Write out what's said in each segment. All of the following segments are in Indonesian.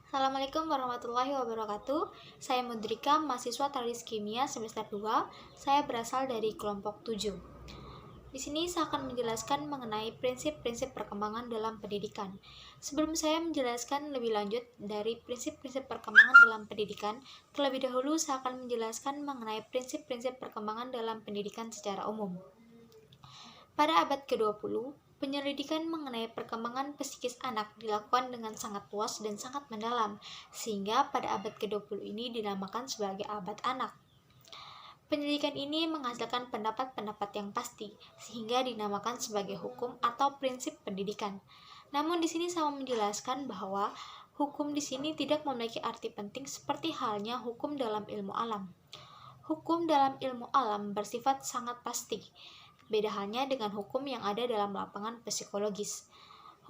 Assalamualaikum warahmatullahi wabarakatuh. Saya Mudrika, mahasiswa Teknik Kimia semester 2. Saya berasal dari kelompok 7. Di sini saya akan menjelaskan mengenai prinsip-prinsip perkembangan dalam pendidikan. Sebelum saya menjelaskan lebih lanjut dari prinsip-prinsip perkembangan dalam pendidikan, terlebih dahulu saya akan menjelaskan mengenai prinsip-prinsip perkembangan dalam pendidikan secara umum. Pada abad ke-20, penyelidikan mengenai perkembangan psikis anak dilakukan dengan sangat luas dan sangat mendalam, sehingga pada abad ke-20 ini dinamakan sebagai abad anak. Penyelidikan ini menghasilkan pendapat-pendapat yang pasti, sehingga dinamakan sebagai hukum atau prinsip pendidikan. Namun di sini saya menjelaskan bahwa hukum di sini tidak memiliki arti penting seperti halnya hukum dalam ilmu alam. Hukum dalam ilmu alam bersifat sangat pasti. Beda halnya dengan hukum yang ada dalam lapangan psikologis.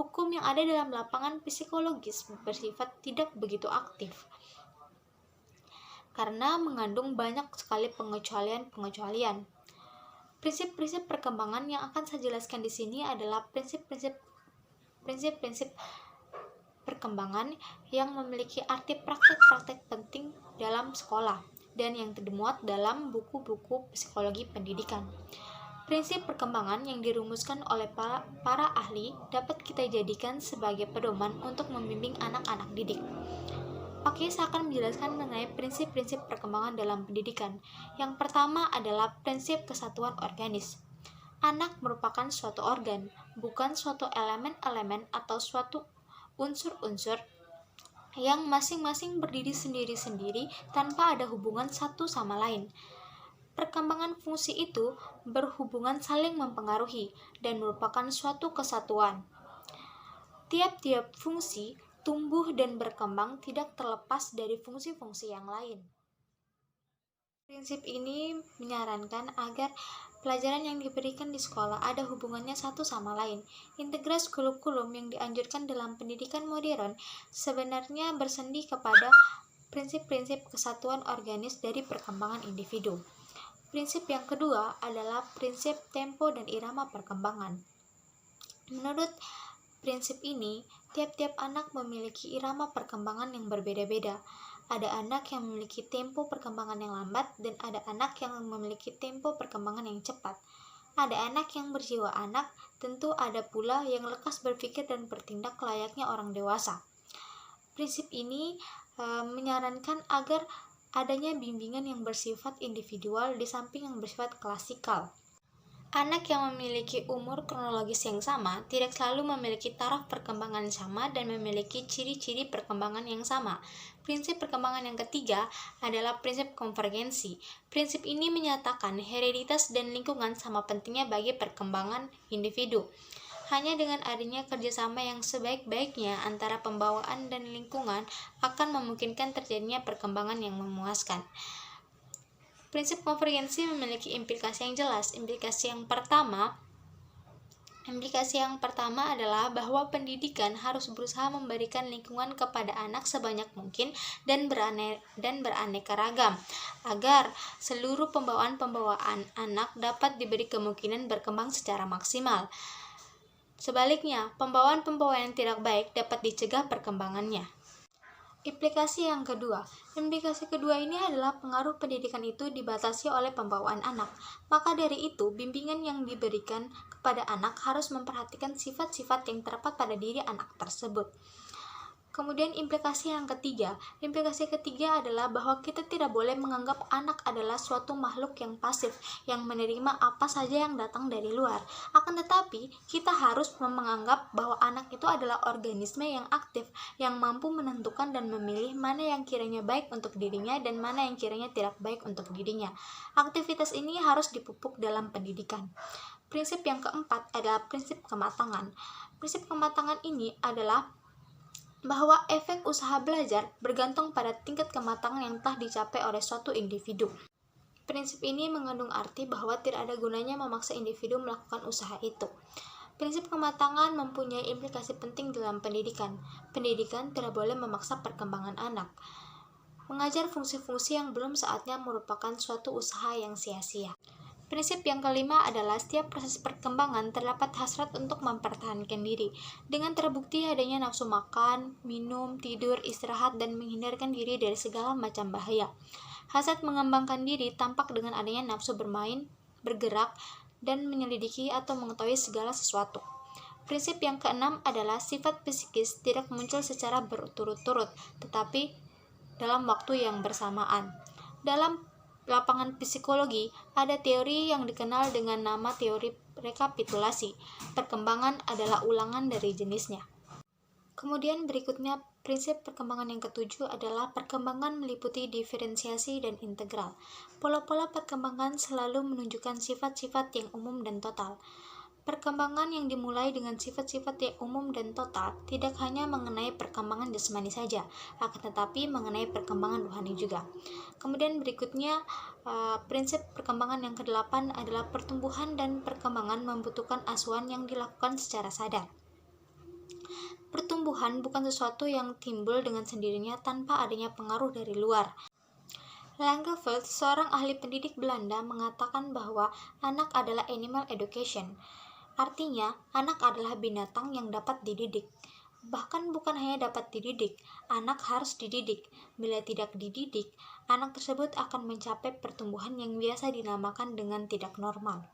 Hukum yang ada dalam lapangan psikologis bersifat tidak begitu aktif, karena mengandung banyak sekali pengecualian-pengecualian. Prinsip-prinsip perkembangan yang akan saya jelaskan di sini adalah prinsip-prinsip perkembangan yang memiliki arti praktek-praktek penting dalam sekolah dan yang termuat dalam buku-buku psikologi pendidikan. Prinsip perkembangan yang dirumuskan oleh para ahli dapat kita jadikan sebagai pedoman untuk membimbing anak-anak didik. Oke, saya akan menjelaskan mengenai prinsip-prinsip perkembangan dalam pendidikan. Yang pertama adalah prinsip kesatuan organis. Anak merupakan suatu organ, bukan suatu elemen-elemen atau suatu unsur-unsur yang masing-masing berdiri sendiri-sendiri tanpa ada hubungan satu sama lain. Perkembangan fungsi itu berhubungan saling mempengaruhi dan merupakan suatu kesatuan. Tiap-tiap fungsi tumbuh dan berkembang tidak terlepas dari fungsi-fungsi yang lain. Prinsip ini menyarankan agar pelajaran yang diberikan di sekolah ada hubungannya satu sama lain. Integrasi kurikulum yang dianjurkan dalam pendidikan modern sebenarnya bersendi kepada prinsip-prinsip kesatuan organis dari perkembangan individu. Prinsip yang kedua adalah prinsip tempo dan irama perkembangan. Menurut prinsip ini, tiap-tiap anak memiliki irama perkembangan yang berbeda-beda. Ada anak yang memiliki tempo perkembangan yang lambat dan ada anak yang memiliki tempo perkembangan yang cepat. Ada anak yang berjiwa anak, tentu ada pula yang lekas berpikir dan bertindak layaknya orang dewasa. Prinsip ini menyarankan agar adanya bimbingan yang bersifat individual di samping yang bersifat klasikal. Anak yang memiliki umur kronologis yang sama tidak selalu memiliki taraf perkembangan sama dan memiliki ciri-ciri perkembangan yang sama. Prinsip perkembangan yang ketiga adalah prinsip konvergensi. Prinsip ini menyatakan hereditas dan lingkungan sama pentingnya bagi perkembangan individu. Hanya dengan adanya kerjasama yang sebaik-baiknya antara pembawaan dan lingkungan akan memungkinkan terjadinya perkembangan yang memuaskan. Prinsip konvergensi memiliki implikasi yang jelas. Implikasi yang pertama adalah bahwa pendidikan harus berusaha memberikan lingkungan kepada anak sebanyak mungkin dan beraneka ragam, agar seluruh pembawaan anak dapat diberi kemungkinan berkembang secara maksimal. Sebaliknya, pembawaan yang tidak baik dapat dicegah perkembangannya. Implikasi kedua ini adalah pengaruh pendidikan itu dibatasi oleh pembawaan anak. Maka dari itu, bimbingan yang diberikan kepada anak harus memperhatikan sifat-sifat yang terdapat pada diri anak tersebut. Kemudian implikasi ketiga adalah bahwa kita tidak boleh menganggap anak adalah suatu makhluk yang pasif, yang menerima apa saja yang datang dari luar. Akan tetapi, kita harus menganggap bahwa anak itu adalah organisme yang aktif, yang mampu menentukan dan memilih mana yang kiranya baik untuk dirinya dan mana yang kiranya tidak baik untuk dirinya. Aktivitas ini harus dipupuk dalam pendidikan. Prinsip yang keempat adalah prinsip kematangan. Prinsip kematangan ini adalah bahwa efek usaha belajar bergantung pada tingkat kematangan yang telah dicapai oleh suatu individu. Prinsip ini mengandung arti bahwa tidak ada gunanya memaksa individu melakukan usaha itu. Prinsip kematangan mempunyai implikasi penting dalam pendidikan. Pendidikan tidak boleh memaksa perkembangan anak. Mengajar fungsi-fungsi yang belum saatnya merupakan suatu usaha yang sia-sia. Prinsip yang kelima adalah setiap proses perkembangan terdapat hasrat untuk mempertahankan diri. Dengan terbukti adanya nafsu makan, minum, tidur, istirahat, dan menghindarkan diri dari segala macam bahaya. Hasrat mengembangkan diri tampak dengan adanya nafsu bermain, bergerak, dan menyelidiki atau mengetahui segala sesuatu. Prinsip yang keenam adalah sifat psikis tidak muncul secara berturut-turut, tetapi dalam waktu yang bersamaan. Dalam lapangan psikologi, ada teori yang dikenal dengan nama teori rekapitulasi. Perkembangan adalah ulangan dari jenisnya. Kemudian berikutnya, prinsip perkembangan yang ketujuh adalah perkembangan meliputi diferensiasi dan integral. Pola-pola perkembangan selalu menunjukkan sifat-sifat yang umum dan total. Perkembangan yang dimulai dengan sifat-sifat yang umum dan total tidak hanya mengenai perkembangan jasmani saja, akan tetapi mengenai perkembangan rohani juga. Kemudian berikutnya, prinsip perkembangan yang kedelapan adalah pertumbuhan dan perkembangan membutuhkan asuhan yang dilakukan secara sadar. Pertumbuhan bukan sesuatu yang timbul dengan sendirinya tanpa adanya pengaruh dari luar. Langeveld, seorang ahli pendidik Belanda, mengatakan bahwa anak adalah animal education. Artinya, anak adalah binatang yang dapat dididik. Bahkan bukan hanya dapat dididik, anak harus dididik. Bila tidak dididik, anak tersebut akan mencapai pertumbuhan yang biasa dinamakan dengan tidak normal.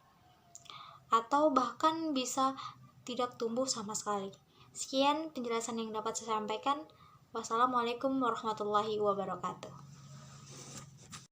Atau bahkan bisa tidak tumbuh sama sekali. Sekian penjelasan yang dapat saya sampaikan. Wassalamualaikum warahmatullahi wabarakatuh.